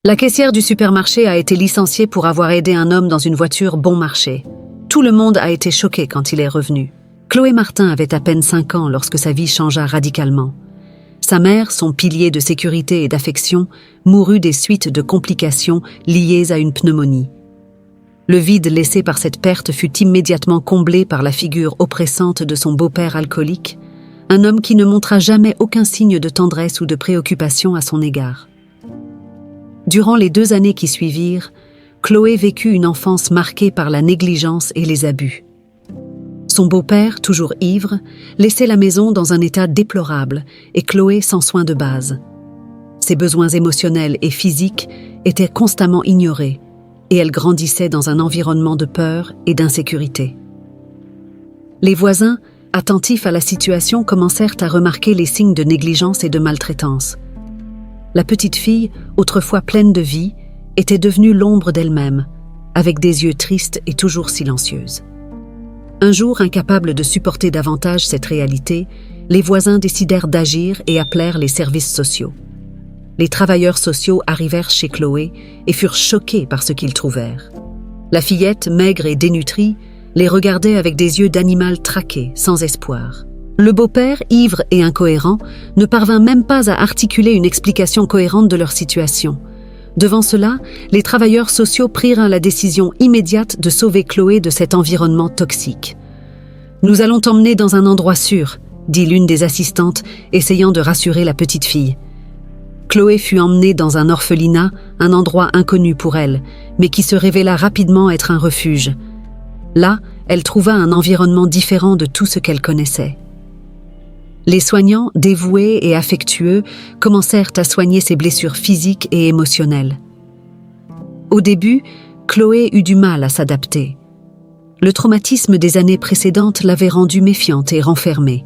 La caissière du supermarché a été licenciée pour avoir aidé un homme dans une voiture bon marché. Tout le monde a été choqué quand il est revenu. Chloé Martin avait à peine 5 ans lorsque sa vie changea radicalement. Sa mère, son pilier de sécurité et d'affection, mourut des suites de complications liées à une pneumonie. Le vide laissé par cette perte fut immédiatement comblé par la figure oppressante de son beau-père alcoolique, un homme qui ne montra jamais aucun signe de tendresse ou de préoccupation à son égard. Durant les 2 années qui suivirent, Chloé vécut une enfance marquée par la négligence et les abus. Son beau-père, toujours ivre, laissait la maison dans un état déplorable et Chloé sans soins de base. Ses besoins émotionnels et physiques étaient constamment ignorés et elle grandissait dans un environnement de peur et d'insécurité. Les voisins, attentifs à la situation, commencèrent à remarquer les signes de négligence et de maltraitance. La petite fille, autrefois pleine de vie, était devenue l'ombre d'elle-même, avec des yeux tristes et toujours silencieuses. Un jour, incapables de supporter davantage cette réalité, les voisins décidèrent d'agir et appelèrent les services sociaux. Les travailleurs sociaux arrivèrent chez Chloé et furent choqués par ce qu'ils trouvèrent. La fillette, maigre et dénutrie, les regardait avec des yeux d'animal traqué, sans espoir. Le beau-père, ivre et incohérent, ne parvint même pas à articuler une explication cohérente de leur situation. Devant cela, les travailleurs sociaux prirent la décision immédiate de sauver Chloé de cet environnement toxique. « Nous allons t'emmener dans un endroit sûr », dit l'une des assistantes, essayant de rassurer la petite fille. Chloé fut emmenée dans un orphelinat, un endroit inconnu pour elle, mais qui se révéla rapidement être un refuge. Là, elle trouva un environnement différent de tout ce qu'elle connaissait. Les soignants, dévoués et affectueux, commencèrent à soigner ses blessures physiques et émotionnelles. Au début, Chloé eut du mal à s'adapter. Le traumatisme des années précédentes l'avait rendue méfiante et renfermée.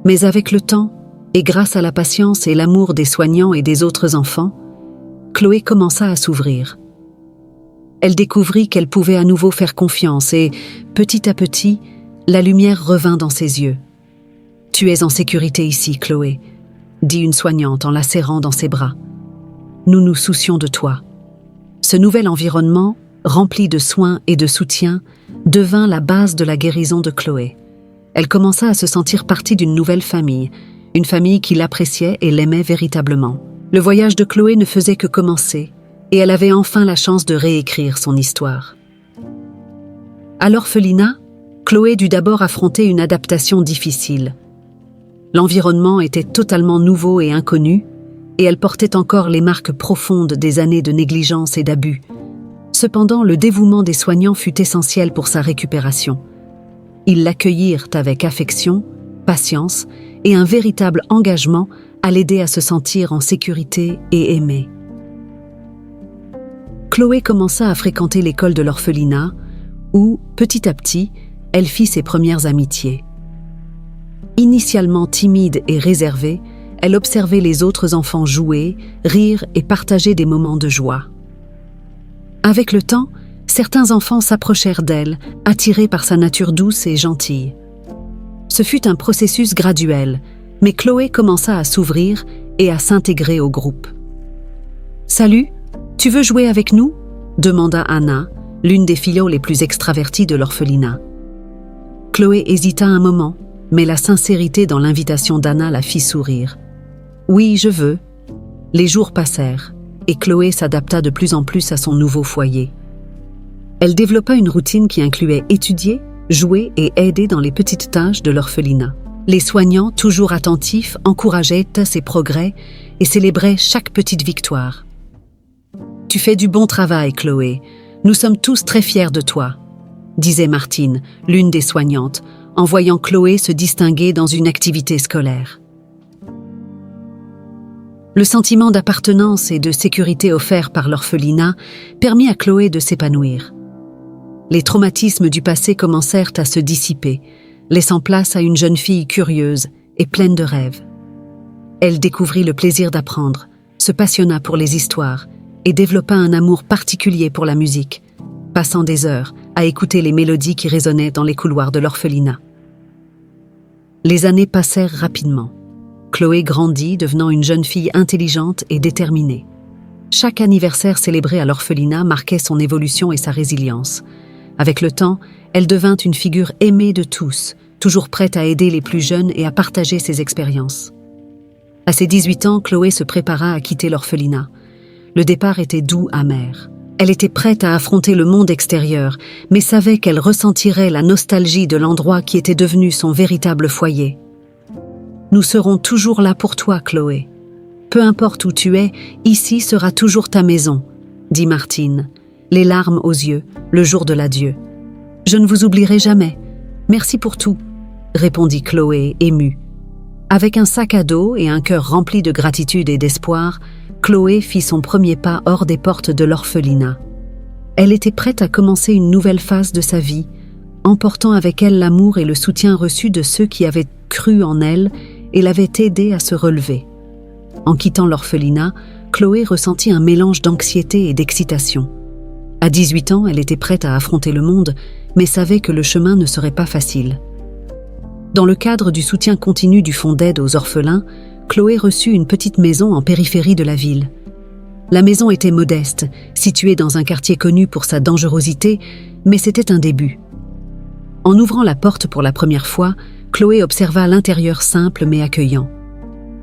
Mais avec le temps, et grâce à la patience et l'amour des soignants et des autres enfants, Chloé commença à s'ouvrir. Elle découvrit qu'elle pouvait à nouveau faire confiance et, petit à petit, la lumière revint dans ses yeux. « Tu es en sécurité ici, Chloé », dit une soignante en la serrant dans ses bras. « Nous nous soucions de toi. » Ce nouvel environnement, rempli de soins et de soutien, devint la base de la guérison de Chloé. Elle commença à se sentir partie d'une nouvelle famille, une famille qui l'appréciait et l'aimait véritablement. Le voyage de Chloé ne faisait que commencer, et elle avait enfin la chance de réécrire son histoire. À l'orphelinat, Chloé dut d'abord affronter une adaptation difficile. L'environnement était totalement nouveau et inconnu, et elle portait encore les marques profondes des années de négligence et d'abus. Cependant, le dévouement des soignants fut essentiel pour sa récupération. Ils l'accueillirent avec affection, patience et un véritable engagement à l'aider à se sentir en sécurité et aimée. Chloé commença à fréquenter l'école de l'orphelinat, où, petit à petit, elle fit ses premières amitiés. Initialement timide et réservée, elle observait les autres enfants jouer, rire et partager des moments de joie. Avec le temps, certains enfants s'approchèrent d'elle, attirés par sa nature douce et gentille. Ce fut un processus graduel, mais Chloé commença à s'ouvrir et à s'intégrer au groupe. « Salut, tu veux jouer avec nous ?» demanda Anna, l'une des filles les plus extraverties de l'orphelinat. Chloé hésita un moment, mais la sincérité dans l'invitation d'Anna la fit sourire. « Oui, je veux. » Les jours passèrent, et Chloé s'adapta de plus en plus à son nouveau foyer. Elle développa une routine qui incluait étudier, jouer et aider dans les petites tâches de l'orphelinat. Les soignants, toujours attentifs, encourageaient ses progrès et célébraient chaque petite victoire. « Tu fais du bon travail, Chloé. Nous sommes tous très fiers de toi », disait Martine, l'une des soignantes, en voyant Chloé se distinguer dans une activité scolaire. Le sentiment d'appartenance et de sécurité offert par l'orphelinat permit à Chloé de s'épanouir. Les traumatismes du passé commencèrent à se dissiper, laissant place à une jeune fille curieuse et pleine de rêves. Elle découvrit le plaisir d'apprendre, se passionna pour les histoires et développa un amour particulier pour la musique, passant des heures à écouter les mélodies qui résonnaient dans les couloirs de l'orphelinat. Les années passèrent rapidement. Chloé grandit, devenant une jeune fille intelligente et déterminée. Chaque anniversaire célébré à l'orphelinat marquait son évolution et sa résilience. Avec le temps, elle devint une figure aimée de tous, toujours prête à aider les plus jeunes et à partager ses expériences. À ses 18 ans, Chloé se prépara à quitter l'orphelinat. Le départ était doux, amer. Elle était prête à affronter le monde extérieur, mais savait qu'elle ressentirait la nostalgie de l'endroit qui était devenu son véritable foyer. « Nous serons toujours là pour toi, Chloé. Peu importe où tu es, ici sera toujours ta maison, » dit Martine, les larmes aux yeux, le jour de l'adieu. « Je ne vous oublierai jamais. Merci pour tout, » répondit Chloé, émue. Avec un sac à dos et un cœur rempli de gratitude et d'espoir, Chloé fit son premier pas hors des portes de l'orphelinat. Elle était prête à commencer une nouvelle phase de sa vie, emportant avec elle l'amour et le soutien reçus de ceux qui avaient cru en elle et l'avaient aidée à se relever. En quittant l'orphelinat, Chloé ressentit un mélange d'anxiété et d'excitation. À 18 ans, elle était prête à affronter le monde, mais savait que le chemin ne serait pas facile. Dans le cadre du soutien continu du Fonds d'aide aux orphelins, Chloé reçut une petite maison en périphérie de la ville. La maison était modeste, située dans un quartier connu pour sa dangerosité, mais c'était un début. En ouvrant la porte pour la première fois, Chloé observa l'intérieur simple mais accueillant.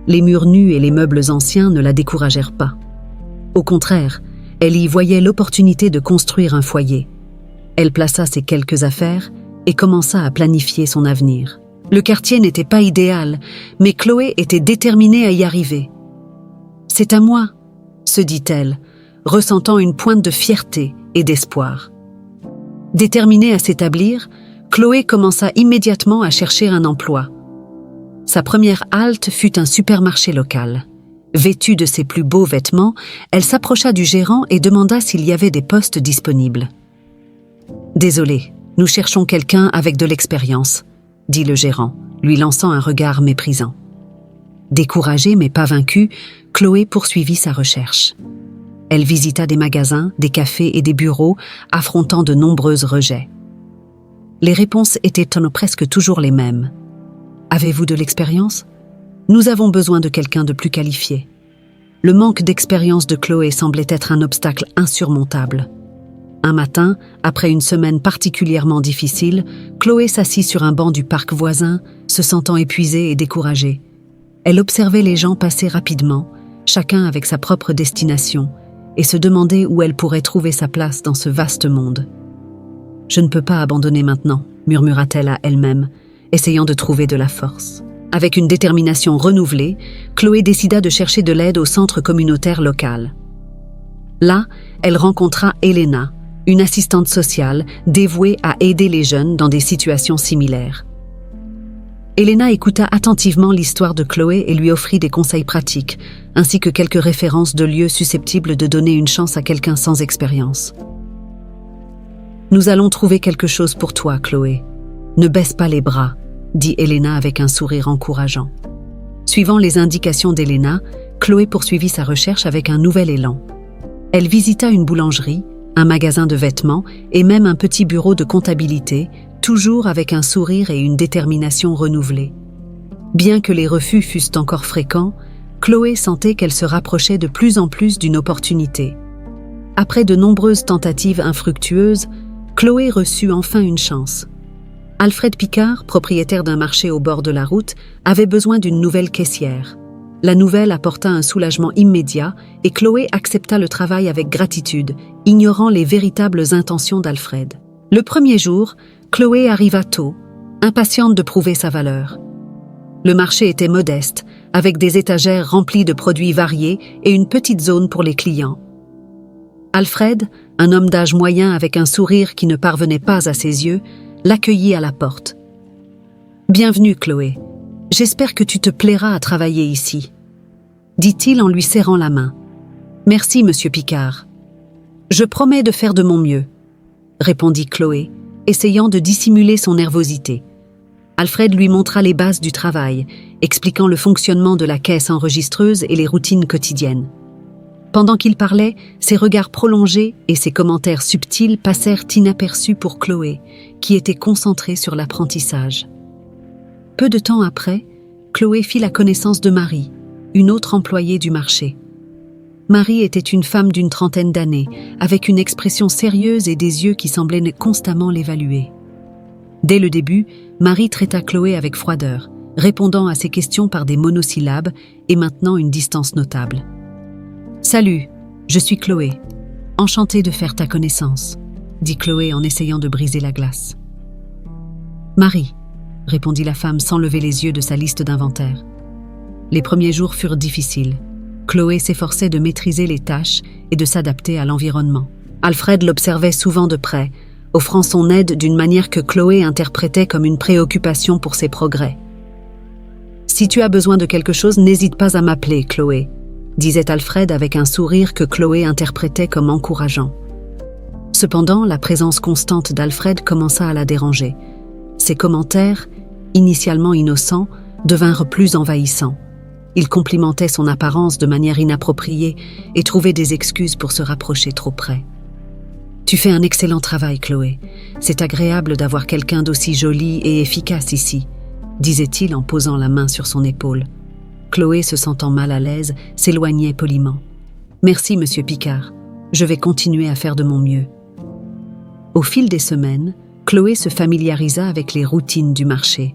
Les murs nus et les meubles anciens ne la découragèrent pas. Au contraire, elle y voyait l'opportunité de construire un foyer. Elle plaça ses quelques affaires et commença à planifier son avenir. Le quartier n'était pas idéal, mais Chloé était déterminée à y arriver. « C'est à moi », se dit-elle, ressentant une pointe de fierté et d'espoir. Déterminée à s'établir, Chloé commença immédiatement à chercher un emploi. Sa première halte fut un supermarché local. Vêtue de ses plus beaux vêtements, elle s'approcha du gérant et demanda s'il y avait des postes disponibles. « Désolé, nous cherchons quelqu'un avec de l'expérience », dit le gérant, lui lançant un regard méprisant. Découragée mais pas vaincue, Chloé poursuivit sa recherche. Elle visita des magasins, des cafés et des bureaux, affrontant de nombreux rejets. Les réponses étaient presque toujours les mêmes. « Avez-vous de l'expérience ? Nous avons besoin de quelqu'un de plus qualifié. » Le manque d'expérience de Chloé semblait être un obstacle insurmontable. Un matin, après une semaine particulièrement difficile, Chloé s'assit sur un banc du parc voisin, se sentant épuisée et découragée. Elle observait les gens passer rapidement, chacun avec sa propre destination, et se demandait où elle pourrait trouver sa place dans ce vaste monde. « Je ne peux pas abandonner maintenant », murmura-t-elle à elle-même, essayant de trouver de la force. Avec une détermination renouvelée, Chloé décida de chercher de l'aide au centre communautaire local. Là, elle rencontra Elena, une assistante sociale dévouée à aider les jeunes dans des situations similaires. Elena écouta attentivement l'histoire de Chloé et lui offrit des conseils pratiques, ainsi que quelques références de lieux susceptibles de donner une chance à quelqu'un sans expérience. « Nous allons trouver quelque chose pour toi, Chloé. Ne baisse pas les bras », dit Elena avec un sourire encourageant. Suivant les indications d'Elena, Chloé poursuivit sa recherche avec un nouvel élan. Elle visita une boulangerie, un magasin de vêtements et même un petit bureau de comptabilité, toujours avec un sourire et une détermination renouvelée. Bien que les refus fussent encore fréquents, Chloé sentait qu'elle se rapprochait de plus en plus d'une opportunité. Après de nombreuses tentatives infructueuses, Chloé reçut enfin une chance. Alfred Picard, propriétaire d'un marché au bord de la route, avait besoin d'une nouvelle caissière. La nouvelle apporta un soulagement immédiat et Chloé accepta le travail avec gratitude, ignorant les véritables intentions d'Alfred. Le premier jour, Chloé arriva tôt, impatiente de prouver sa valeur. Le marché était modeste, avec des étagères remplies de produits variés et une petite zone pour les clients. Alfred, un homme d'âge moyen avec un sourire qui ne parvenait pas à ses yeux, l'accueillit à la porte. « Bienvenue, Chloé. J'espère que tu te plairas à travailler ici, » dit-il en lui serrant la main. « Merci, monsieur Picard. »« Je promets de faire de mon mieux, » répondit Chloé, essayant de dissimuler son nervosité. Alfred lui montra les bases du travail, expliquant le fonctionnement de la caisse enregistreuse et les routines quotidiennes. Pendant qu'il parlait, ses regards prolongés et ses commentaires subtils passèrent inaperçus pour Chloé, qui était concentrée sur l'apprentissage. Peu de temps après, Chloé fit la connaissance de Marie, une autre employée du marché. Marie était une femme d'une trentaine d'années, avec une expression sérieuse et des yeux qui semblaient constamment l'évaluer. Dès le début, Marie traita Chloé avec froideur, répondant à ses questions par des monosyllabes et maintenant une distance notable. « Salut, je suis Chloé. Enchantée de faire ta connaissance, » dit Chloé en essayant de briser la glace. « Marie, » répondit la femme sans lever les yeux de sa liste d'inventaire. Les premiers jours furent difficiles. Chloé s'efforçait de maîtriser les tâches et de s'adapter à l'environnement. Alfred l'observait souvent de près, offrant son aide d'une manière que Chloé interprétait comme une préoccupation pour ses progrès. « Si tu as besoin de quelque chose, n'hésite pas à m'appeler, Chloé, » disait Alfred avec un sourire que Chloé interprétait comme encourageant. Cependant, la présence constante d'Alfred commença à la déranger. Ses commentaires, initialement innocents, devinrent plus envahissants. Il complimentait son apparence de manière inappropriée et trouvait des excuses pour se rapprocher trop près. « Tu fais un excellent travail, Chloé. C'est agréable d'avoir quelqu'un d'aussi joli et efficace ici, » disait-il en posant la main sur son épaule. Chloé, se sentant mal à l'aise, s'éloignait poliment. « Merci, monsieur Picard. Je vais continuer à faire de mon mieux. » Au fil des semaines, Chloé se familiarisa avec les routines du marché.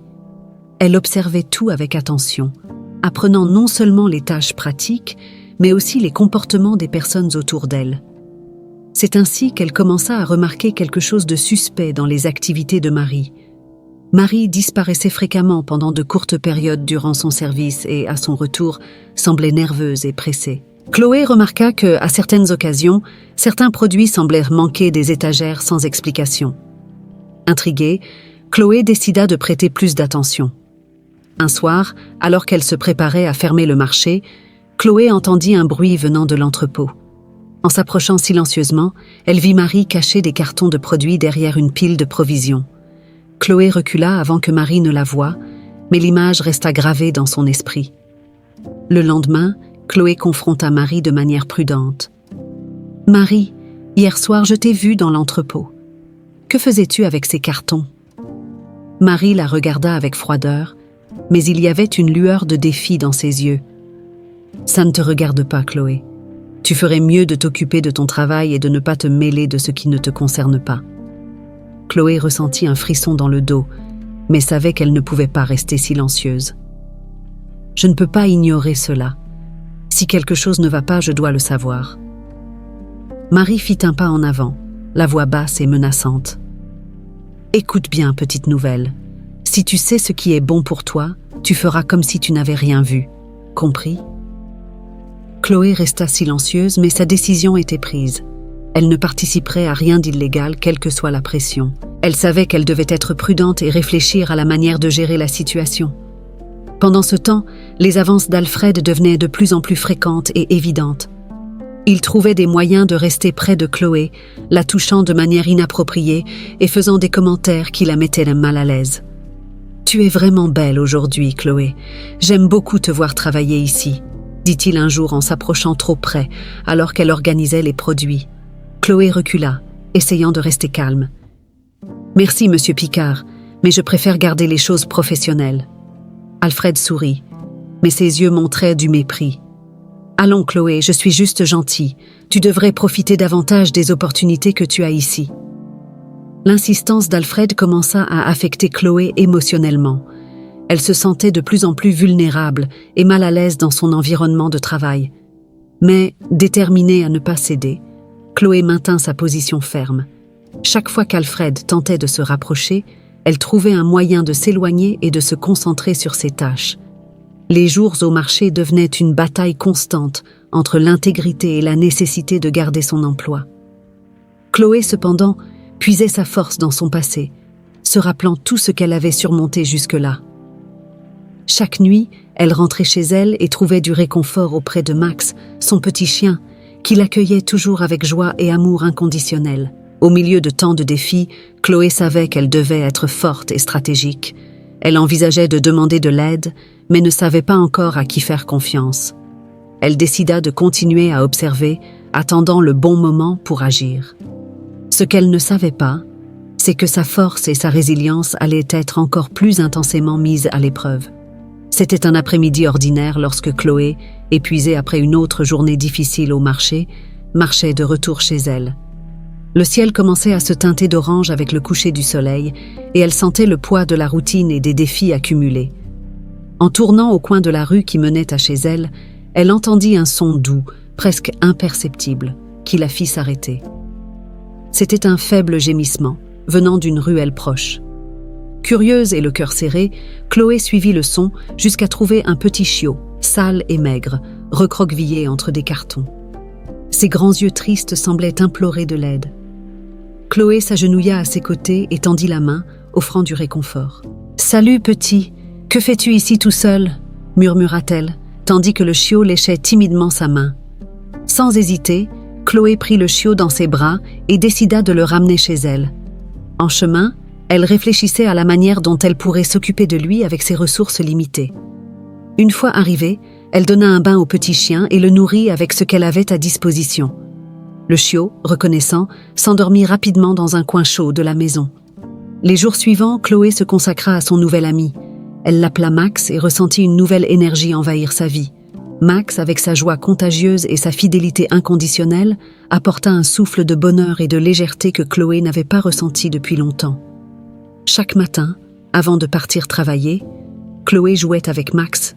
Elle observait tout avec attention, apprenant non seulement les tâches pratiques, mais aussi les comportements des personnes autour d'elle. C'est ainsi qu'elle commença à remarquer quelque chose de suspect dans les activités de Marie. Marie disparaissait fréquemment pendant de courtes périodes durant son service et, à son retour, semblait nerveuse et pressée. Chloé remarqua que, à certaines occasions, certains produits semblaient manquer des étagères sans explication. Intriguée, Chloé décida de prêter plus d'attention. Un soir, alors qu'elle se préparait à fermer le marché, Chloé entendit un bruit venant de l'entrepôt. En s'approchant silencieusement, elle vit Marie cacher des cartons de produits derrière une pile de provisions. Chloé recula avant que Marie ne la voie, mais l'image resta gravée dans son esprit. Le lendemain, Chloé confronta Marie de manière prudente. « Marie, hier soir je t'ai vue dans l'entrepôt. Que faisais-tu avec ces cartons ?» Marie la regarda avec froideur, mais il y avait une lueur de défi dans ses yeux. « Ça ne te regarde pas, Chloé. Tu ferais mieux de t'occuper de ton travail et de ne pas te mêler de ce qui ne te concerne pas. » Chloé ressentit un frisson dans le dos, mais savait qu'elle ne pouvait pas rester silencieuse. « Je ne peux pas ignorer cela. Si quelque chose ne va pas, je dois le savoir. » Marie fit un pas en avant, la voix basse et menaçante. « Écoute bien, petite nouvelle. Si tu sais ce qui est bon pour toi, tu feras comme si tu n'avais rien vu. Compris ?» Chloé resta silencieuse, mais sa décision était prise. Elle ne participerait à rien d'illégal, quelle que soit la pression. Elle savait qu'elle devait être prudente et réfléchir à la manière de gérer la situation. Pendant ce temps, les avances d'Alfred devenaient de plus en plus fréquentes et évidentes. Il trouvait des moyens de rester près de Chloé, la touchant de manière inappropriée et faisant des commentaires qui la mettaient mal à l'aise. « Tu es vraiment belle aujourd'hui, Chloé. J'aime beaucoup te voir travailler ici, » dit-il un jour en s'approchant trop près, alors qu'elle organisait les produits. Chloé recula, essayant de rester calme. « Merci, monsieur Picard, mais je préfère garder les choses professionnelles. » Alfred sourit, mais ses yeux montraient du mépris. « Allons, Chloé, je suis juste gentil. Tu devrais profiter davantage des opportunités que tu as ici. » L'insistance d'Alfred commença à affecter Chloé émotionnellement. Elle se sentait de plus en plus vulnérable et mal à l'aise dans son environnement de travail. Mais, déterminée à ne pas céder, Chloé maintint sa position ferme. Chaque fois qu'Alfred tentait de se rapprocher, elle trouvait un moyen de s'éloigner et de se concentrer sur ses tâches. Les jours au marché devenaient une bataille constante entre l'intégrité et la nécessité de garder son emploi. Chloé, cependant, puisait sa force dans son passé, se rappelant tout ce qu'elle avait surmonté jusque-là. Chaque nuit, elle rentrait chez elle et trouvait du réconfort auprès de Max, son petit chien, qui l'accueillait toujours avec joie et amour inconditionnel. Au milieu de tant de défis, Chloé savait qu'elle devait être forte et stratégique. Elle envisageait de demander de l'aide, mais ne savait pas encore à qui faire confiance. Elle décida de continuer à observer, attendant le bon moment pour agir. Ce qu'elle ne savait pas, c'est que sa force et sa résilience allaient être encore plus intensément mises à l'épreuve. C'était un après-midi ordinaire lorsque Chloé, épuisée après une autre journée difficile au marché, marchait de retour chez elle. Le ciel commençait à se teinter d'orange avec le coucher du soleil et elle sentait le poids de la routine et des défis accumulés. En tournant au coin de la rue qui menait à chez elle, elle entendit un son doux, presque imperceptible, qui la fit s'arrêter. C'était un faible gémissement, venant d'une ruelle proche. Curieuse et le cœur serré, Chloé suivit le son jusqu'à trouver un petit chiot, sale et maigre, recroquevillé entre des cartons. Ses grands yeux tristes semblaient implorer de l'aide. Chloé s'agenouilla à ses côtés et tendit la main, offrant du réconfort. « Salut, petit, que fais-tu ici tout seul ?» murmura-t-elle, tandis que le chiot léchait timidement sa main. Sans hésiter, Chloé prit le chiot dans ses bras et décida de le ramener chez elle. En chemin, elle réfléchissait à la manière dont elle pourrait s'occuper de lui avec ses ressources limitées. Une fois arrivée, elle donna un bain au petit chien et le nourrit avec ce qu'elle avait à disposition. Le chiot, reconnaissant, s'endormit rapidement dans un coin chaud de la maison. Les jours suivants, Chloé se consacra à son nouvel ami. Elle l'appela Max et ressentit une nouvelle énergie envahir sa vie. Max, avec sa joie contagieuse et sa fidélité inconditionnelle, apporta un souffle de bonheur et de légèreté que Chloé n'avait pas ressenti depuis longtemps. Chaque matin, avant de partir travailler, Chloé jouait avec Max,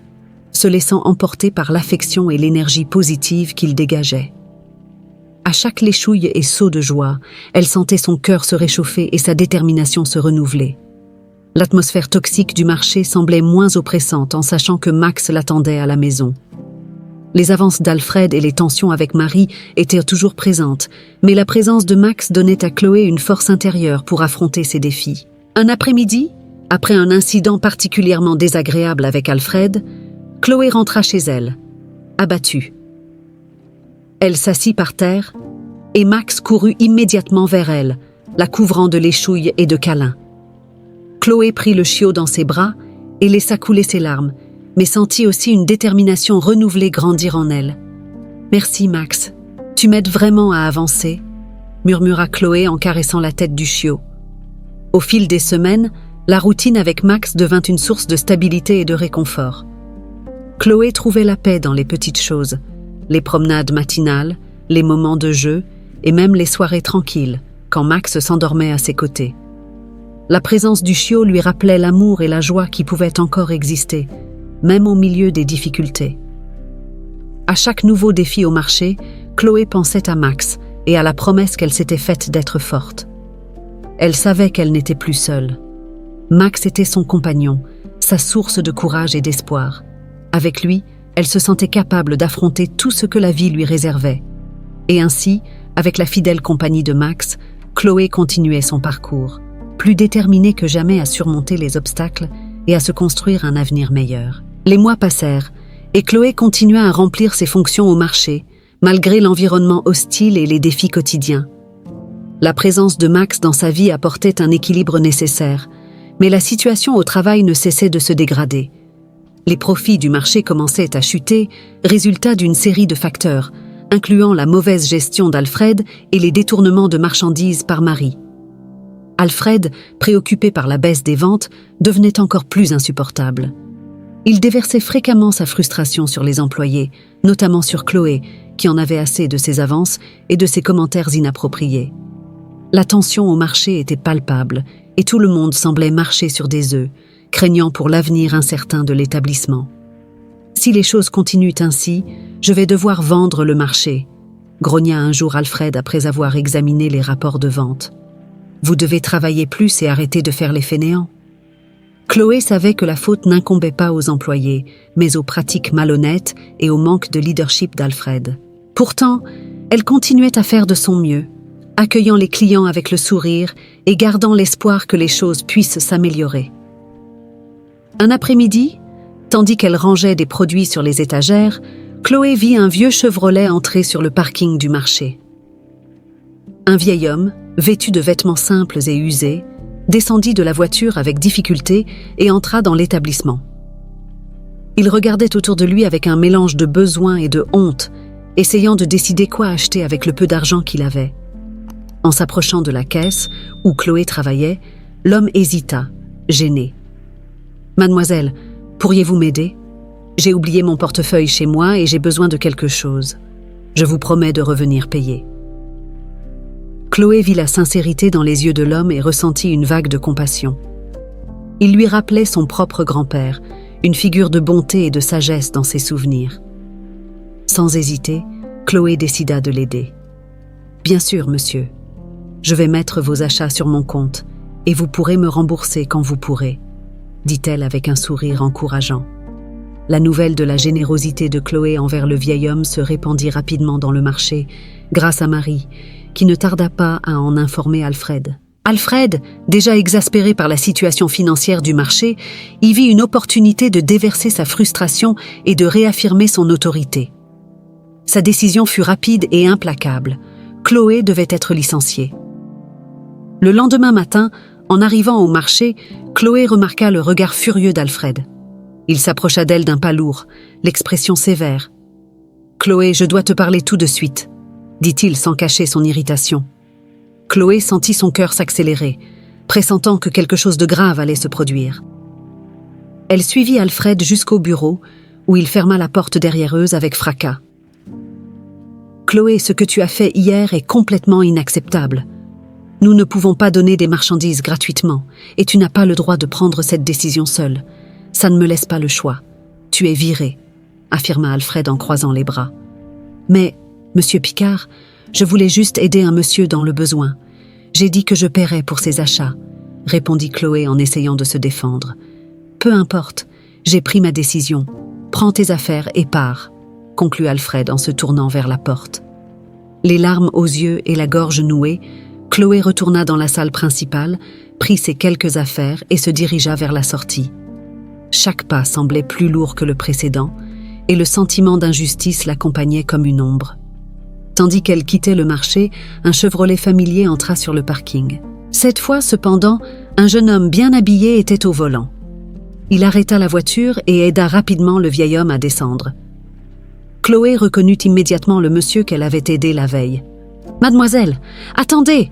se laissant emporter par l'affection et l'énergie positive qu'il dégageait. À chaque léchouille et saut de joie, elle sentait son cœur se réchauffer et sa détermination se renouveler. L'atmosphère toxique du marché semblait moins oppressante en sachant que Max l'attendait à la maison. Les avances d'Alfred et les tensions avec Marie étaient toujours présentes, mais la présence de Max donnait à Chloé une force intérieure pour affronter ces défis. Un après-midi, après un incident particulièrement désagréable avec Alfred, Chloé rentra chez elle, abattue. Elle s'assit par terre et Max courut immédiatement vers elle, la couvrant de léchouilles et de câlins. Chloé prit le chiot dans ses bras et laissa couler ses larmes, mais sentit aussi une détermination renouvelée grandir en elle. « Merci Max, tu m'aides vraiment à avancer », murmura Chloé en caressant la tête du chiot. Au fil des semaines, la routine avec Max devint une source de stabilité et de réconfort. Chloé trouvait la paix dans les petites choses, les promenades matinales, les moments de jeu et même les soirées tranquilles, quand Max s'endormait à ses côtés. La présence du chiot lui rappelait l'amour et la joie qui pouvaient encore exister, même au milieu des difficultés. À chaque nouveau défi au marché, Chloé pensait à Max et à la promesse qu'elle s'était faite d'être forte. Elle savait qu'elle n'était plus seule. Max était son compagnon, sa source de courage et d'espoir. Avec lui, elle se sentait capable d'affronter tout ce que la vie lui réservait. Et ainsi, avec la fidèle compagnie de Max, Chloé continuait son parcours, plus déterminée que jamais à surmonter les obstacles et à se construire un avenir meilleur. Les mois passèrent, et Chloé continua à remplir ses fonctions au marché, malgré l'environnement hostile et les défis quotidiens. La présence de Max dans sa vie apportait un équilibre nécessaire, mais la situation au travail ne cessait de se dégrader. Les profits du marché commençaient à chuter, résultat d'une série de facteurs, incluant la mauvaise gestion d'Alfred et les détournements de marchandises par Marie. Alfred, préoccupé par la baisse des ventes, devenait encore plus insupportable. Il déversait fréquemment sa frustration sur les employés, notamment sur Chloé, qui en avait assez de ses avances et de ses commentaires inappropriés. La tension au marché était palpable et tout le monde semblait marcher sur des œufs, craignant pour l'avenir incertain de l'établissement. « Si les choses continuent ainsi, je vais devoir vendre le marché », grogna un jour Alfred après avoir examiné les rapports de vente. « Vous devez travailler plus et arrêter de faire les fainéants. » Chloé savait que la faute n'incombait pas aux employés, mais aux pratiques malhonnêtes et au manque de leadership d'Alfred. Pourtant, elle continuait à faire de son mieux, accueillant les clients avec le sourire et gardant l'espoir que les choses puissent s'améliorer. Un après-midi, tandis qu'elle rangeait des produits sur les étagères, Chloé vit un vieux Chevrolet entrer sur le parking du marché. Un vieil homme, vêtu de vêtements simples et usés, descendit de la voiture avec difficulté et entra dans l'établissement. Il regardait autour de lui avec un mélange de besoin et de honte, essayant de décider quoi acheter avec le peu d'argent qu'il avait. En s'approchant de la caisse, où Chloé travaillait, l'homme hésita, gêné. « Mademoiselle, Pourriez-vous m'aider? J'ai oublié mon portefeuille chez moi et j'ai besoin de quelque chose. Je vous promets de revenir payer. » Chloé vit la sincérité dans les yeux de l'homme et ressentit une vague de compassion. Il lui rappelait son propre grand-père, une figure de bonté et de sagesse dans ses souvenirs. Sans hésiter, Chloé décida de l'aider. « Bien sûr, monsieur. Je vais mettre vos achats sur mon compte et vous pourrez me rembourser quand vous pourrez, » dit-elle avec un sourire encourageant. La nouvelle de la générosité de Chloé envers le vieil homme se répandit rapidement dans le marché, grâce à Marie, qui ne tarda pas à en informer Alfred. Alfred, déjà exaspéré par la situation financière du marché, y vit une opportunité de déverser sa frustration et de réaffirmer son autorité. Sa décision fut rapide et implacable. Chloé devait être licenciée. Le lendemain matin, en arrivant au marché, Chloé remarqua le regard furieux d'Alfred. Il s'approcha d'elle d'un pas lourd, l'expression sévère. « Chloé, je dois te parler tout de suite », dit-il sans cacher son irritation. Chloé sentit son cœur s'accélérer, pressentant que quelque chose de grave allait se produire. Elle suivit Alfred jusqu'au bureau, où il ferma la porte derrière eux avec fracas. « Chloé, ce que tu as fait hier est complètement inacceptable. Nous ne pouvons pas donner des marchandises gratuitement, et tu n'as pas le droit de prendre cette décision seule. Ça ne me laisse pas le choix. Tu es viré, » affirma Alfred en croisant les bras. « Mais, monsieur Picard, je voulais juste aider un monsieur dans le besoin. J'ai dit que je paierais pour ses achats, » répondit Chloé en essayant de se défendre. « Peu importe, j'ai pris ma décision. Prends tes affaires et pars, » conclut Alfred en se tournant vers la porte. Les larmes aux yeux et la gorge nouée, Chloé retourna dans la salle principale, prit ses quelques affaires et se dirigea vers la sortie. Chaque pas semblait plus lourd que le précédent, et le sentiment d'injustice l'accompagnait comme une ombre. Tandis qu'elle quittait le marché, un Chevrolet familier entra sur le parking. Cette fois, cependant, un jeune homme bien habillé était au volant. Il arrêta la voiture et aida rapidement le vieil homme à descendre. Chloé reconnut immédiatement le monsieur qu'elle avait aidé la veille. « Mademoiselle, attendez !»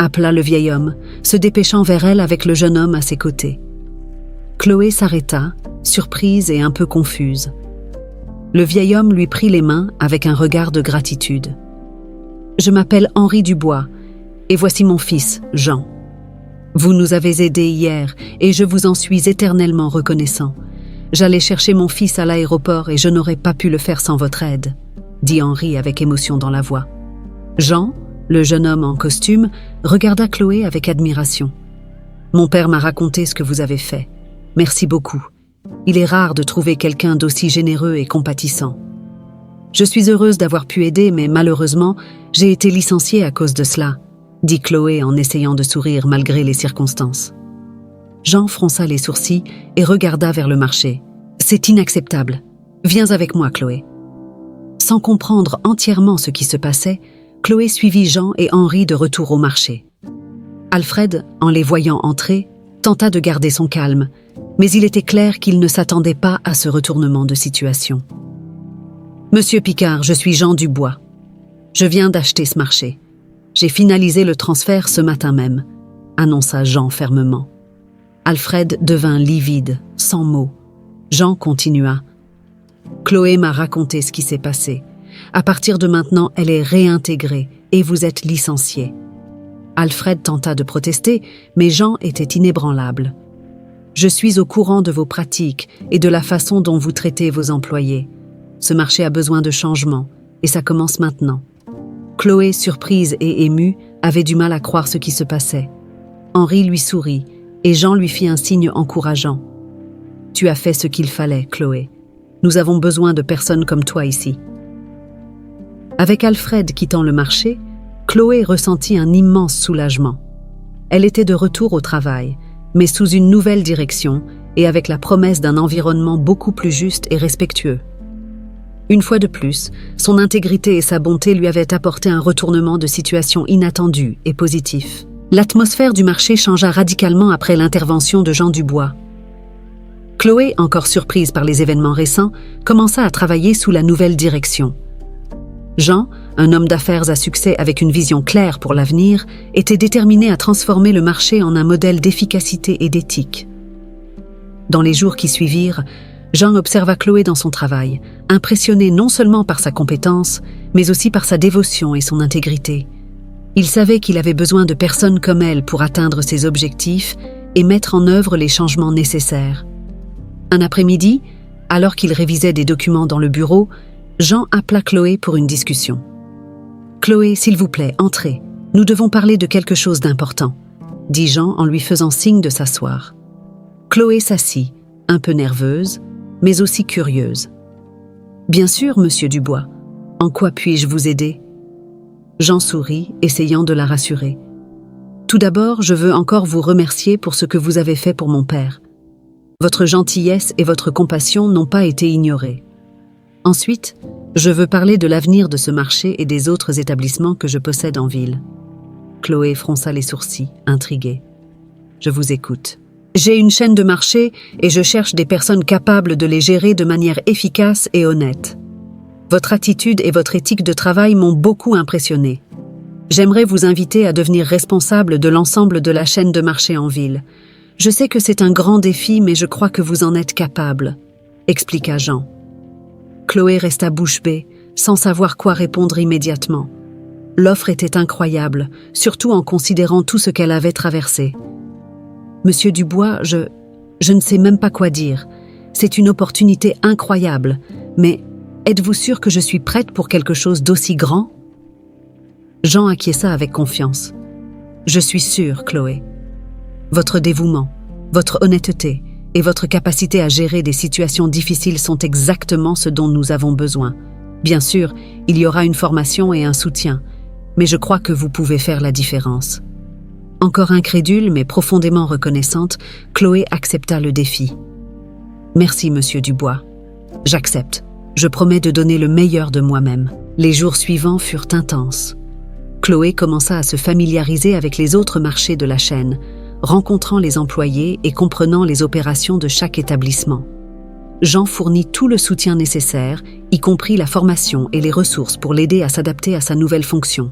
appela le vieil homme, se dépêchant vers elle avec le jeune homme à ses côtés. Chloé s'arrêta, surprise et un peu confuse. Le vieil homme lui prit les mains avec un regard de gratitude. « Je m'appelle Henri Dubois, et voici mon fils, Jean. Vous nous avez aidés hier, et je vous en suis éternellement reconnaissant. J'allais chercher mon fils à l'aéroport et je n'aurais pas pu le faire sans votre aide, » dit Henri avec émotion dans la voix. Jean, le jeune homme en costume, regarda Chloé avec admiration. « Mon père m'a raconté ce que vous avez fait. Merci beaucoup. Il est rare de trouver quelqu'un d'aussi généreux et compatissant. Je suis heureuse d'avoir pu aider, mais malheureusement, j'ai été licenciée à cause de cela, » dit Chloé en essayant de sourire malgré les circonstances. Jean fronça les sourcils et regarda vers le marché. « C'est inacceptable. Viens avec moi, Chloé. » Sans comprendre entièrement ce qui se passait, Chloé suivit Jean et Henri de retour au marché. Alfred, en les voyant entrer, tenta de garder son calme, mais il était clair qu'il ne s'attendait pas à ce retournement de situation. « Monsieur Picard, je suis Jean Dubois. Je viens d'acheter ce marché. J'ai finalisé le transfert ce matin même, » annonça Jean fermement. Alfred devint livide, sans mots. Jean continua. « Chloé m'a raconté ce qui s'est passé. À partir de maintenant, elle est réintégrée et vous êtes licencié. » Alfred tenta de protester, mais Jean était inébranlable. « Je suis au courant de vos pratiques et de la façon dont vous traitez vos employés. Ce marché a besoin de changement, et ça commence maintenant. » Chloé, surprise et émue, avait du mal à croire ce qui se passait. Henri lui sourit, et Jean lui fit un signe encourageant. « Tu as fait ce qu'il fallait, Chloé. Nous avons besoin de personnes comme toi ici. » Avec Alfred quittant le marché, Chloé ressentit un immense soulagement. Elle était de retour au travail, mais sous une nouvelle direction et avec la promesse d'un environnement beaucoup plus juste et respectueux. Une fois de plus, son intégrité et sa bonté lui avaient apporté un retournement de situation inattendu et positif. L'atmosphère du marché changea radicalement après l'intervention de Jean Dubois. Chloé, encore surprise par les événements récents, commença à travailler sous la nouvelle direction. Jean, un homme d'affaires à succès avec une vision claire pour l'avenir, était déterminé à transformer le marché en un modèle d'efficacité et d'éthique. Dans les jours qui suivirent, Jean observa Chloé dans son travail, impressionné non seulement par sa compétence, mais aussi par sa dévotion et son intégrité. Il savait qu'il avait besoin de personnes comme elle pour atteindre ses objectifs et mettre en œuvre les changements nécessaires. Un après-midi, alors qu'il révisait des documents dans le bureau, Jean appela Chloé pour une discussion. « Chloé, s'il vous plaît, entrez. Nous devons parler de quelque chose d'important », dit Jean en lui faisant signe de s'asseoir. Chloé s'assit, un peu nerveuse, mais aussi curieuse. « Bien sûr, monsieur Dubois. En quoi puis-je vous aider ?» Jean sourit, essayant de la rassurer. « Tout d'abord, je veux encore vous remercier pour ce que vous avez fait pour mon père. Votre gentillesse et votre compassion n'ont pas été ignorées. Ensuite, je veux parler de l'avenir de ce marché et des autres établissements que je possède en ville. » Chloé fronça les sourcils, intriguée. « Je vous écoute. J'ai une chaîne de marché et je cherche des personnes capables de les gérer de manière efficace et honnête. Votre attitude et votre éthique de travail m'ont beaucoup impressionné. J'aimerais vous inviter à devenir responsable de l'ensemble de la chaîne de marché en ville. Je sais que c'est un grand défi, mais je crois que vous en êtes capable, » expliqua Jean. Chloé resta bouche bée, sans savoir quoi répondre immédiatement. L'offre était incroyable, surtout en considérant tout ce qu'elle avait traversé. « Monsieur Dubois, je ne sais même pas quoi dire. C'est une opportunité incroyable, mais êtes-vous sûr que je suis prête pour quelque chose d'aussi grand ?» Jean acquiesça avec confiance. « Je suis sûre, Chloé. Votre dévouement, votre honnêteté et votre capacité à gérer des situations difficiles sont exactement ce dont nous avons besoin. Bien sûr, il y aura une formation et un soutien, mais je crois que vous pouvez faire la différence. » Encore incrédule mais profondément reconnaissante, Chloé accepta le défi. « Merci, monsieur Dubois. J'accepte. Je promets de donner le meilleur de moi-même. » Les jours suivants furent intenses. Chloé commença à se familiariser avec les autres marchés de la chaîne, rencontrant les employés et comprenant les opérations de chaque établissement. Jean fournit tout le soutien nécessaire, y compris la formation et les ressources pour l'aider à s'adapter à sa nouvelle fonction.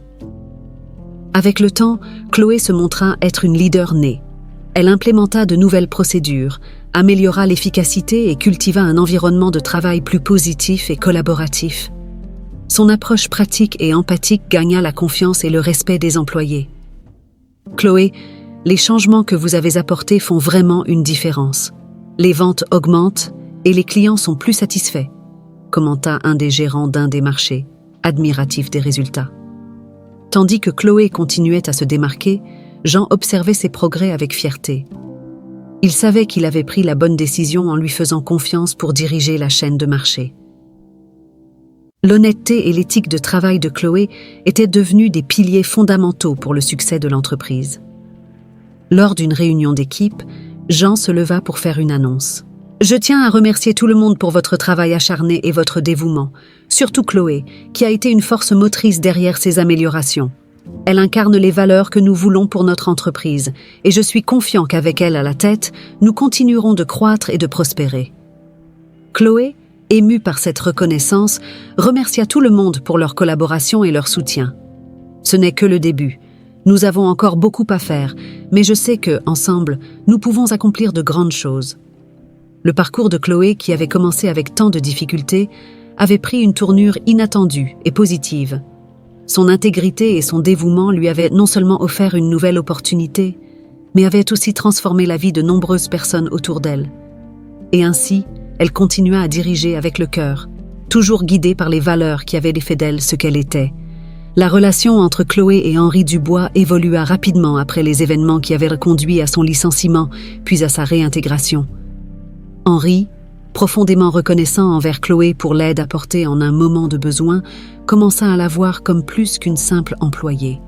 Avec le temps, Chloé se montra être une leader née. Elle implémenta de nouvelles procédures, améliora l'efficacité et cultiva un environnement de travail plus positif et collaboratif. Son approche pratique et empathique gagna la confiance et le respect des employés. « Chloé, les changements que vous avez apportés font vraiment une différence. Les ventes augmentent et les clients sont plus satisfaits, » commenta un des gérants d'un des marchés, admiratif des résultats. Tandis que Chloé continuait à se démarquer, Jean observait ses progrès avec fierté. Il savait qu'il avait pris la bonne décision en lui faisant confiance pour diriger la chaîne de marché. L'honnêteté et l'éthique de travail de Chloé étaient devenus des piliers fondamentaux pour le succès de l'entreprise. Lors d'une réunion d'équipe, Jean se leva pour faire une annonce. « Je tiens à remercier tout le monde pour votre travail acharné et votre dévouement, surtout Chloé, qui a été une force motrice derrière ces améliorations. Elle incarne les valeurs que nous voulons pour notre entreprise, et je suis confiant qu'avec elle à la tête, nous continuerons de croître et de prospérer. » Chloé, émue par cette reconnaissance, remercia tout le monde pour leur collaboration et leur soutien. « Ce n'est que le début. Nous avons encore beaucoup à faire, mais je sais que, ensemble, nous pouvons accomplir de grandes choses. » Le parcours de Chloé, qui avait commencé avec tant de difficultés, avait pris une tournure inattendue et positive. Son intégrité et son dévouement lui avaient non seulement offert une nouvelle opportunité, mais avaient aussi transformé la vie de nombreuses personnes autour d'elle. Et ainsi, elle continua à diriger avec le cœur, toujours guidée par les valeurs qui avaient fait d'elle ce qu'elle était. La relation entre Chloé et Henri Dubois évolua rapidement après les événements qui avaient conduit à son licenciement, puis à sa réintégration. Henri, profondément reconnaissant envers Chloé pour l'aide apportée en un moment de besoin, commença à la voir comme plus qu'une simple employée.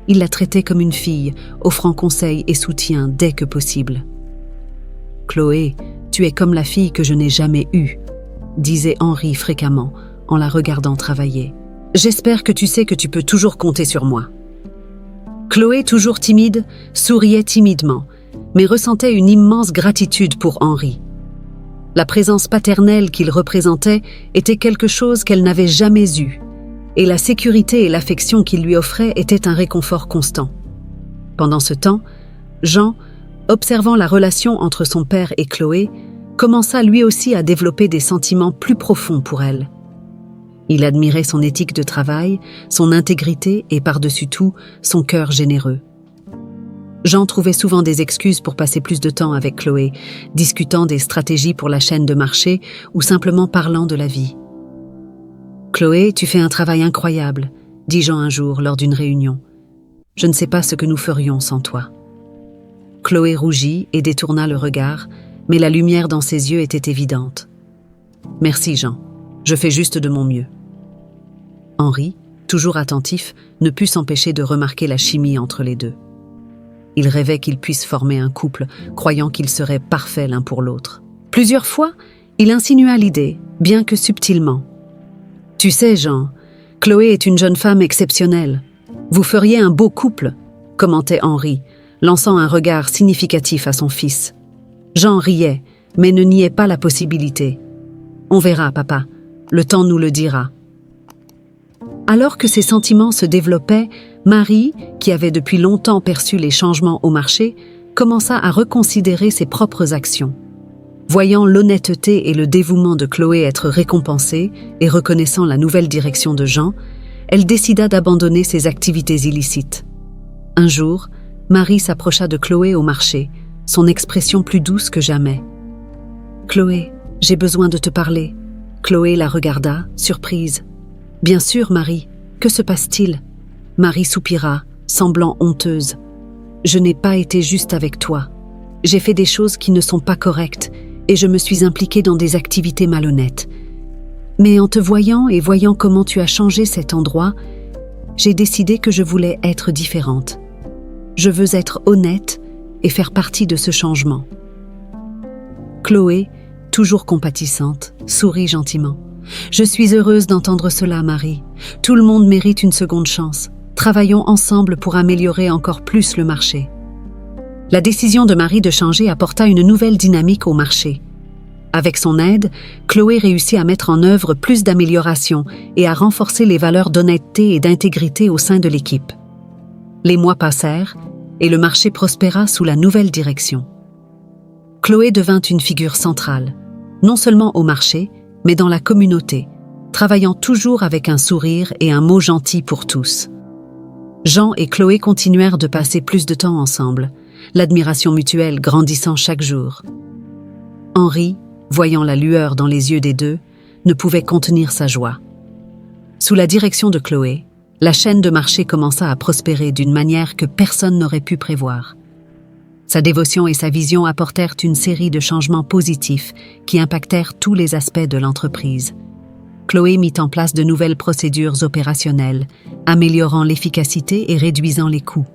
Il la traitait comme une fille, offrant conseils et soutien dès que possible. « Chloé, tu es comme la fille que je n'ai jamais eue », disait Henri fréquemment en la regardant travailler. « J'espère que tu sais que tu peux toujours compter sur moi. » Chloé, toujours timide, souriait timidement, mais ressentait une immense gratitude pour Henri. La présence paternelle qu'il représentait était quelque chose qu'elle n'avait jamais eu, et la sécurité et l'affection qu'il lui offrait étaient un réconfort constant. Pendant ce temps, Jean, observant la relation entre son père et Chloé, commença lui aussi à développer des sentiments plus profonds pour elle. Il admirait son éthique de travail, son intégrité et par-dessus tout, son cœur généreux. Jean trouvait souvent des excuses pour passer plus de temps avec Chloé, discutant des stratégies pour la chaîne de marché ou simplement parlant de la vie. « Chloé, tu fais un travail incroyable », dit Jean un jour lors d'une réunion. « Je ne sais pas ce que nous ferions sans toi. » Chloé rougit et détourna le regard, mais la lumière dans ses yeux était évidente. « Merci Jean, je fais juste de mon mieux. » Henri, toujours attentif, ne put s'empêcher de remarquer la chimie entre les deux. Il rêvait qu'ils puissent former un couple, croyant qu'ils seraient parfaits l'un pour l'autre. Plusieurs fois, il insinua l'idée, bien que subtilement. « Tu sais, Jean, Chloé est une jeune femme exceptionnelle. Vous feriez un beau couple, » commentait Henri, lançant un regard significatif à son fils. Jean riait, mais ne niait pas la possibilité. « On verra, papa. Le temps nous le dira. » Alors que ses sentiments se développaient, Marie, qui avait depuis longtemps perçu les changements au marché, commença à reconsidérer ses propres actions. Voyant l'honnêteté et le dévouement de Chloé être récompensés et reconnaissant la nouvelle direction de Jean, elle décida d'abandonner ses activités illicites. Un jour, Marie s'approcha de Chloé au marché, son expression plus douce que jamais. « Chloé, j'ai besoin de te parler. » Chloé la regarda, surprise. « Bien sûr, Marie. Que se passe-t-il » Marie soupira, semblant honteuse. « Je n'ai pas été juste avec toi. J'ai fait des choses qui ne sont pas correctes et je me suis impliquée dans des activités malhonnêtes. Mais en te voyant et voyant comment tu as changé cet endroit, j'ai décidé que je voulais être différente. Je veux être honnête et faire partie de ce changement. » Chloé, toujours compatissante, sourit gentiment. « Je suis heureuse d'entendre cela, Marie. Tout le monde mérite une seconde chance. Travaillons ensemble pour améliorer encore plus le marché. » La décision de Marie de changer apporta une nouvelle dynamique au marché. Avec son aide, Chloé réussit à mettre en œuvre plus d'améliorations et à renforcer les valeurs d'honnêteté et d'intégrité au sein de l'équipe. Les mois passèrent et le marché prospéra sous la nouvelle direction. Chloé devint une figure centrale, non seulement au marché, mais dans la communauté, travaillant toujours avec un sourire et un mot gentil pour tous. Jean et Chloé continuèrent de passer plus de temps ensemble, l'admiration mutuelle grandissant chaque jour. Henri, voyant la lueur dans les yeux des deux, ne pouvait contenir sa joie. Sous la direction de Chloé, la chaîne de marché commença à prospérer d'une manière que personne n'aurait pu prévoir. Sa dévotion et sa vision apportèrent une série de changements positifs qui impactèrent tous les aspects de l'entreprise. Chloé mit en place de nouvelles procédures opérationnelles, améliorant l'efficacité et réduisant les coûts.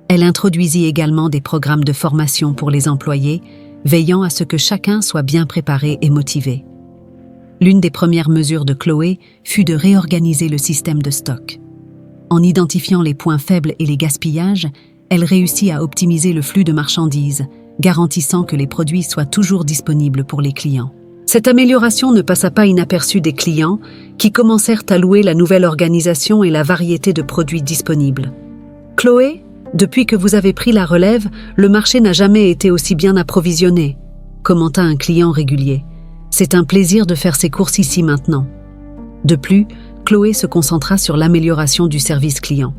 Elle introduisit également des programmes de formation pour les employés, veillant à ce que chacun soit bien préparé et motivé. L'une des premières mesures de Chloé fut de réorganiser le système de stock. En identifiant les points faibles et les gaspillages, elle réussit à optimiser le flux de marchandises, garantissant que les produits soient toujours disponibles pour les clients. Cette amélioration ne passa pas inaperçue des clients, qui commencèrent à louer la nouvelle organisation et la variété de produits disponibles. « Chloé, depuis que vous avez pris la relève, le marché n'a jamais été aussi bien approvisionné », commenta un client régulier. « C'est un plaisir de faire ses courses ici maintenant. » De plus, Chloé se concentra sur l'amélioration du service client.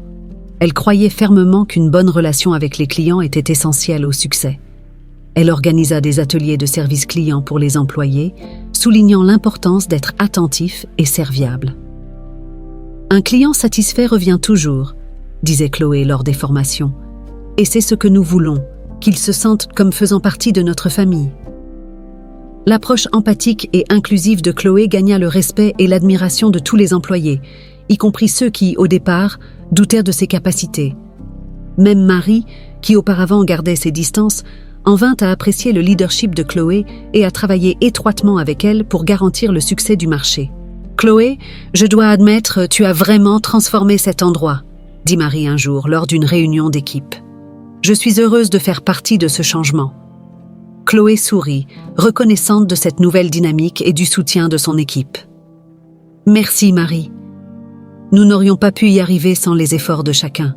Elle croyait fermement qu'une bonne relation avec les clients était essentielle au succès. Elle organisa des ateliers de service client pour les employés, soulignant l'importance d'être attentif et serviable. « Un client satisfait revient toujours », disait Chloé lors des formations. « Et c'est ce que nous voulons, qu'il se sente comme faisant partie de notre famille. » L'approche empathique et inclusive de Chloé gagna le respect et l'admiration de tous les employés, y compris ceux qui, au départ, doutèrent de ses capacités. Même Marie, qui auparavant gardait ses distances, en vint à apprécier le leadership de Chloé et à travailler étroitement avec elle pour garantir le succès du marché. « Chloé, je dois admettre, tu as vraiment transformé cet endroit », dit Marie un jour lors d'une réunion d'équipe. « Je suis heureuse de faire partie de ce changement. » Chloé sourit, reconnaissante de cette nouvelle dynamique et du soutien de son équipe. « Merci Marie. Nous n'aurions pas pu y arriver sans les efforts de chacun. »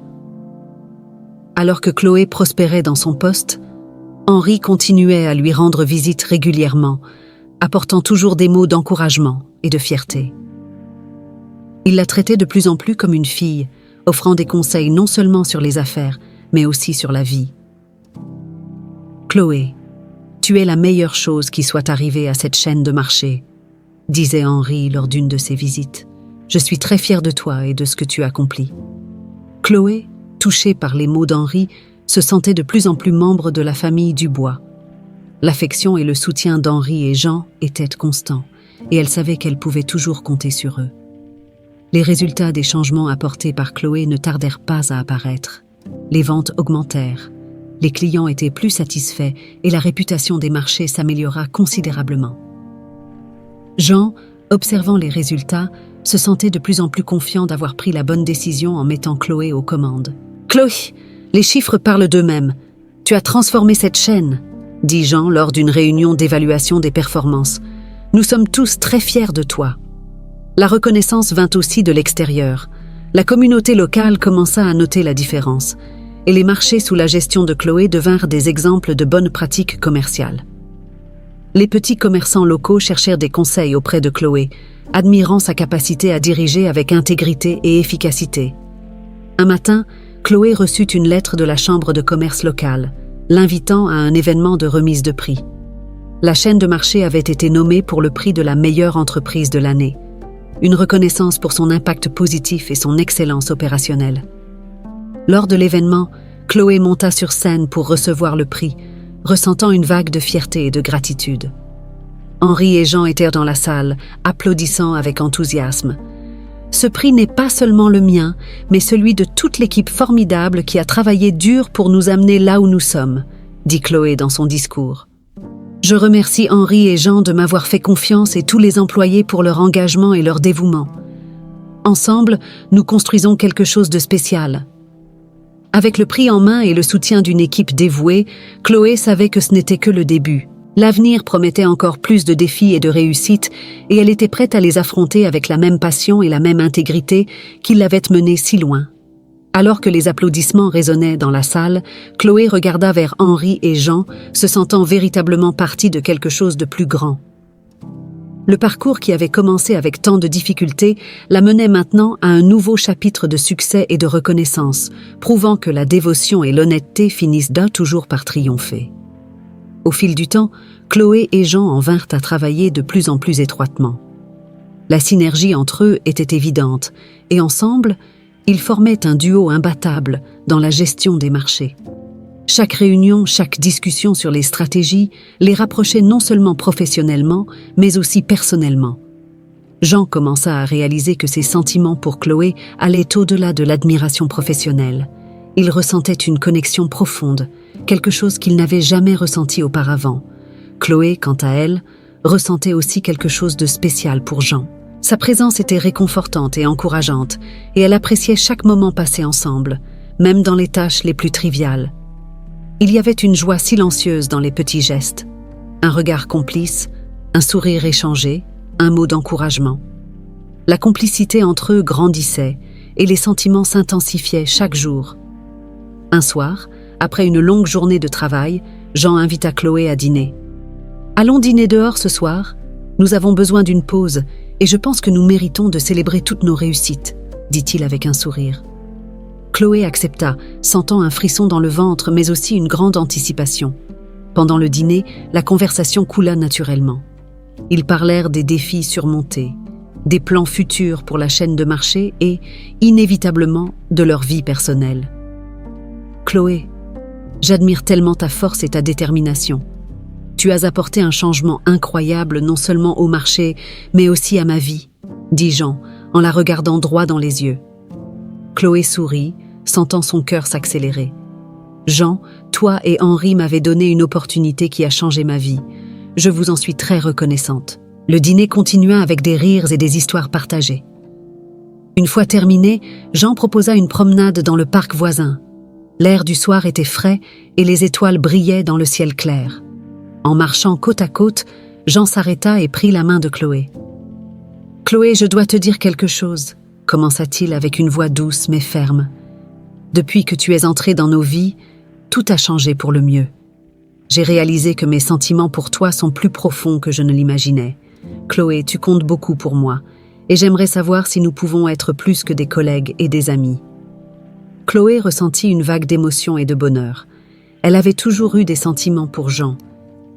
Alors que Chloé prospérait dans son poste, Henri continuait à lui rendre visite régulièrement, apportant toujours des mots d'encouragement et de fierté. Il la traitait de plus en plus comme une fille, offrant des conseils non seulement sur les affaires, mais aussi sur la vie. « Chloé, tu es la meilleure chose qui soit arrivée à cette chaîne de marché », disait Henri lors d'une de ses visites. « Je suis très fier de toi et de ce que tu accomplis. » Chloé, touchée par les mots d'Henri, se sentait de plus en plus membre de la famille Dubois. L'affection et le soutien d'Henri et Jean étaient constants, et elle savait qu'elle pouvait toujours compter sur eux. Les résultats des changements apportés par Chloé ne tardèrent pas à apparaître. Les ventes augmentèrent, les clients étaient plus satisfaits et la réputation des marchés s'améliora considérablement. Jean, observant les résultats, se sentait de plus en plus confiant d'avoir pris la bonne décision en mettant Chloé aux commandes. « Chloé, les chiffres parlent d'eux-mêmes. Tu as transformé cette chaîne, » dit Jean lors d'une réunion d'évaluation des performances. « Nous sommes tous très fiers de toi. » La reconnaissance vint aussi de l'extérieur. La communauté locale commença à noter la différence, et les marchés sous la gestion de Chloé devinrent des exemples de bonnes pratiques commerciales. Les petits commerçants locaux cherchèrent des conseils auprès de Chloé, admirant sa capacité à diriger avec intégrité et efficacité. Un matin, Chloé reçut une lettre de la chambre de commerce locale, l'invitant à un événement de remise de prix. La chaîne de marché avait été nommée pour le prix de la meilleure entreprise de l'année. Une reconnaissance pour son impact positif et son excellence opérationnelle. Lors de l'événement, Chloé monta sur scène pour recevoir le prix, ressentant une vague de fierté et de gratitude. Henri et Jean étaient dans la salle, applaudissant avec enthousiasme. « Ce prix n'est pas seulement le mien, mais celui de toute l'équipe formidable qui a travaillé dur pour nous amener là où nous sommes », dit Chloé dans son discours. Je remercie Henri et Jean de m'avoir fait confiance et tous les employés pour leur engagement et leur dévouement. Ensemble, nous construisons quelque chose de spécial. Avec le prix en main et le soutien d'une équipe dévouée, Chloé savait que ce n'était que le début. L'avenir promettait encore plus de défis et de réussites, et elle était prête à les affronter avec la même passion et la même intégrité qui l'avaient menée si loin. Alors que les applaudissements résonnaient dans la salle, Chloé regarda vers Henri et Jean, se sentant véritablement partie de quelque chose de plus grand. Le parcours qui avait commencé avec tant de difficultés la menait maintenant à un nouveau chapitre de succès et de reconnaissance, prouvant que la dévotion et l'honnêteté finissent d'un toujours par triompher. Au fil du temps, Chloé et Jean en vinrent à travailler de plus en plus étroitement. La synergie entre eux était évidente, et ensemble, ils formaient un duo imbattable dans la gestion des marchés. Chaque réunion, chaque discussion sur les stratégies les rapprochait non seulement professionnellement, mais aussi personnellement. Jean commença à réaliser que ses sentiments pour Chloé allaient au-delà de l'admiration professionnelle. Il ressentait une connexion profonde, quelque chose qu'il n'avait jamais ressenti auparavant. Chloé, quant à elle, ressentait aussi quelque chose de spécial pour Jean. Sa présence était réconfortante et encourageante, et elle appréciait chaque moment passé ensemble, même dans les tâches les plus triviales. Il y avait une joie silencieuse dans les petits gestes, un regard complice, un sourire échangé, un mot d'encouragement. La complicité entre eux grandissait, et les sentiments s'intensifiaient chaque jour. Un soir, après une longue journée de travail, Jean invita Chloé à dîner. « Allons dîner dehors ce soir ? Nous avons besoin d'une pause, et je pense que nous méritons de célébrer toutes nos réussites, » dit-il avec un sourire. Chloé accepta, sentant un frisson dans le ventre, mais aussi une grande anticipation. Pendant le dîner, la conversation coula naturellement. Ils parlèrent des défis surmontés, des plans futurs pour la chaîne de marché et, inévitablement, de leur vie personnelle. « Chloé, j'admire tellement ta force et ta détermination. Tu as apporté un changement incroyable non seulement au marché, mais aussi à ma vie, » dit Jean, en la regardant droit dans les yeux. Chloé sourit, sentant son cœur s'accélérer. « Jean, toi et Henri m'avez donné une opportunité qui a changé ma vie. Je vous en suis très reconnaissante. » Le dîner continua avec des rires et des histoires partagées. Une fois terminé, Jean proposa une promenade dans le parc voisin. L'air du soir était frais et les étoiles brillaient dans le ciel clair. En marchant côte à côte, Jean s'arrêta et prit la main de Chloé. « Chloé, je dois te dire quelque chose, » commença-t-il avec une voix douce mais ferme. « Depuis que tu es entrée dans nos vies, tout a changé pour le mieux. J'ai réalisé que mes sentiments pour toi sont plus profonds que je ne l'imaginais. Chloé, tu comptes beaucoup pour moi, et j'aimerais savoir si nous pouvons être plus que des collègues et des amis. Chloé ressentit une vague d'émotion et de bonheur. Elle avait toujours eu des sentiments pour Jean,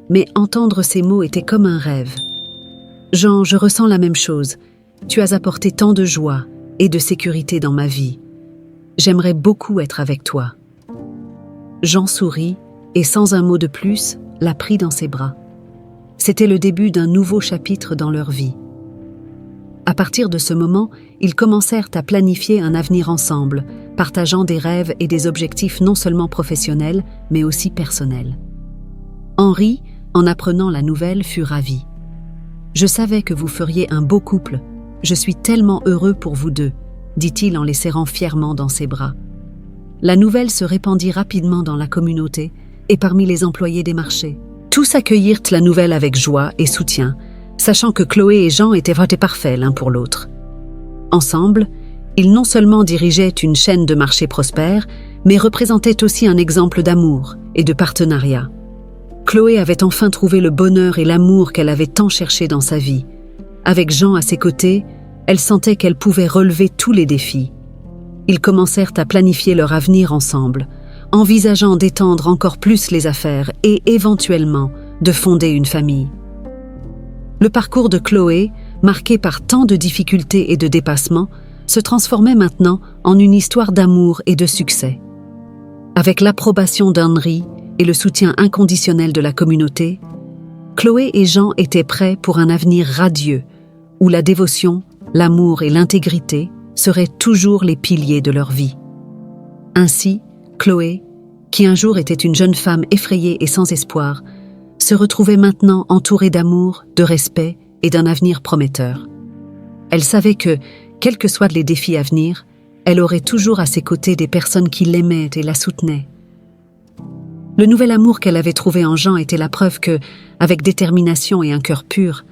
mais entendre ces mots était comme un rêve. Jean, je ressens la même chose. Tu as apporté tant de joie et de sécurité dans ma vie. J'aimerais beaucoup être avec toi. Jean sourit et sans un mot de plus, la prit dans ses bras. C'était le début d'un nouveau chapitre dans leur vie. À partir de ce moment, ils commencèrent à planifier un avenir ensemble, partageant des rêves et des objectifs non seulement professionnels, mais aussi personnels. Henri, en apprenant la nouvelle, fut ravi. « Je savais que vous feriez un beau couple. Je suis tellement heureux pour vous deux, » dit-il en les serrant fièrement dans ses bras. La nouvelle se répandit rapidement dans la communauté et parmi les employés des marchés. Tous accueillirent la nouvelle avec joie et soutien, sachant que Chloé et Jean étaient vraiment parfaits l'un pour l'autre. Ensemble, ils non seulement dirigeaient une chaîne de marchés prospères, mais représentaient aussi un exemple d'amour et de partenariat. Chloé avait enfin trouvé le bonheur et l'amour qu'elle avait tant cherché dans sa vie. Avec Jean à ses côtés, elle sentait qu'elle pouvait relever tous les défis. Ils commencèrent à planifier leur avenir ensemble, envisageant d'étendre encore plus les affaires et éventuellement de fonder une famille. Le parcours de Chloé, marqué par tant de difficultés et de dépassements, se transformait maintenant en une histoire d'amour et de succès. Avec l'approbation d'Henri et le soutien inconditionnel de la communauté, Chloé et Jean étaient prêts pour un avenir radieux, où la dévotion, l'amour et l'intégrité seraient toujours les piliers de leur vie. Ainsi, Chloé, qui un jour était une jeune femme effrayée et sans espoir, se retrouvait maintenant entourée d'amour, de respect et d'un avenir prometteur. Elle savait que, quels que soient les défis à venir, elle aurait toujours à ses côtés des personnes qui l'aimaient et la soutenaient. Le nouvel amour qu'elle avait trouvé en Jean était la preuve que, avec détermination et un cœur pur,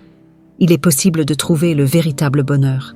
il est possible de trouver le véritable bonheur.